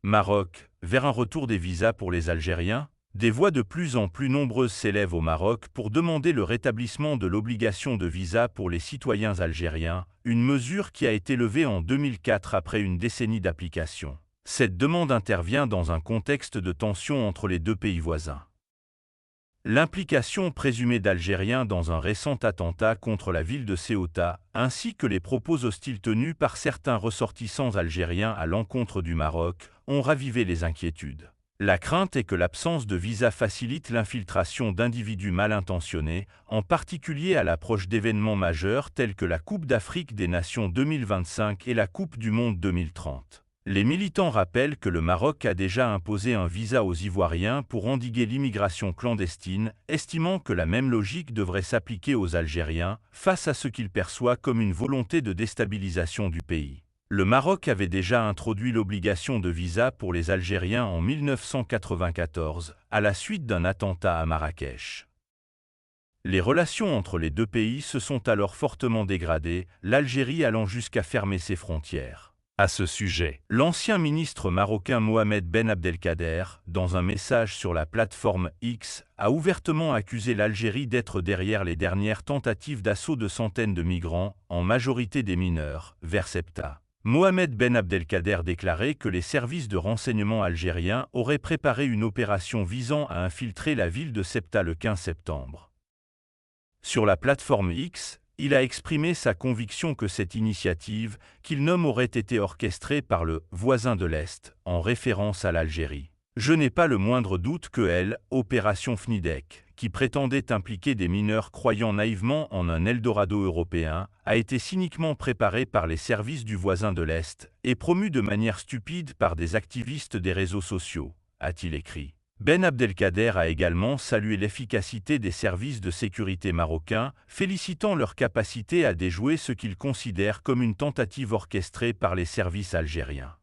Maroc, vers un retour des visas pour les Algériens? Des voix de plus en plus nombreuses s'élèvent au Maroc pour demander le rétablissement de l'obligation de visa pour les citoyens algériens, une mesure qui a été levée en 2004 après une décennie d'application. Cette demande intervient dans un contexte de tension entre les deux pays voisins. L'implication présumée d'Algériens dans un récent attentat contre la ville de Ceuta, ainsi que les propos hostiles tenus par certains ressortissants algériens à l'encontre du Maroc, ont ravivé les inquiétudes. La crainte est que l'absence de visa facilite l'infiltration d'individus mal intentionnés, en particulier à l'approche d'événements majeurs tels que la Coupe d'Afrique des Nations 2025 et la Coupe du Monde 2030. Les militants rappellent que le Maroc a déjà imposé un visa aux Ivoiriens pour endiguer l'immigration clandestine, estimant que la même logique devrait s'appliquer aux Algériens, face à ce qu'ils perçoivent comme une volonté de déstabilisation du pays. Le Maroc avait déjà introduit l'obligation de visa pour les Algériens en 1994, à la suite d'un attentat à Marrakech. Les relations entre les deux pays se sont alors fortement dégradées, l'Algérie allant jusqu'à fermer ses frontières. À ce sujet, l'ancien ministre marocain Mohamed Ben Abdelkader, dans un message sur la plateforme X, a ouvertement accusé l'Algérie d'être derrière les dernières tentatives d'assaut de centaines de migrants, en majorité des mineurs, vers Ceuta. Mohamed Ben Abdelkader déclarait que les services de renseignement algériens auraient préparé une opération visant à infiltrer la ville de Ceuta le 15 septembre. Sur la plateforme X, il a exprimé sa conviction que cette initiative, qu'il nomme, aurait été orchestrée par le « voisin de l'Est », en référence à l'Algérie. Je n'ai pas le moindre doute que elle, Opération FNIDEC, qui prétendait impliquer des mineurs croyant naïvement en un Eldorado européen, a été cyniquement préparée par les services du voisin de l'Est et promue de manière stupide par des activistes des réseaux sociaux, a-t-il écrit. Ben Abdelkader a également salué l'efficacité des services de sécurité marocains, félicitant leur capacité à déjouer ce qu'il considère comme une tentative orchestrée par les services algériens.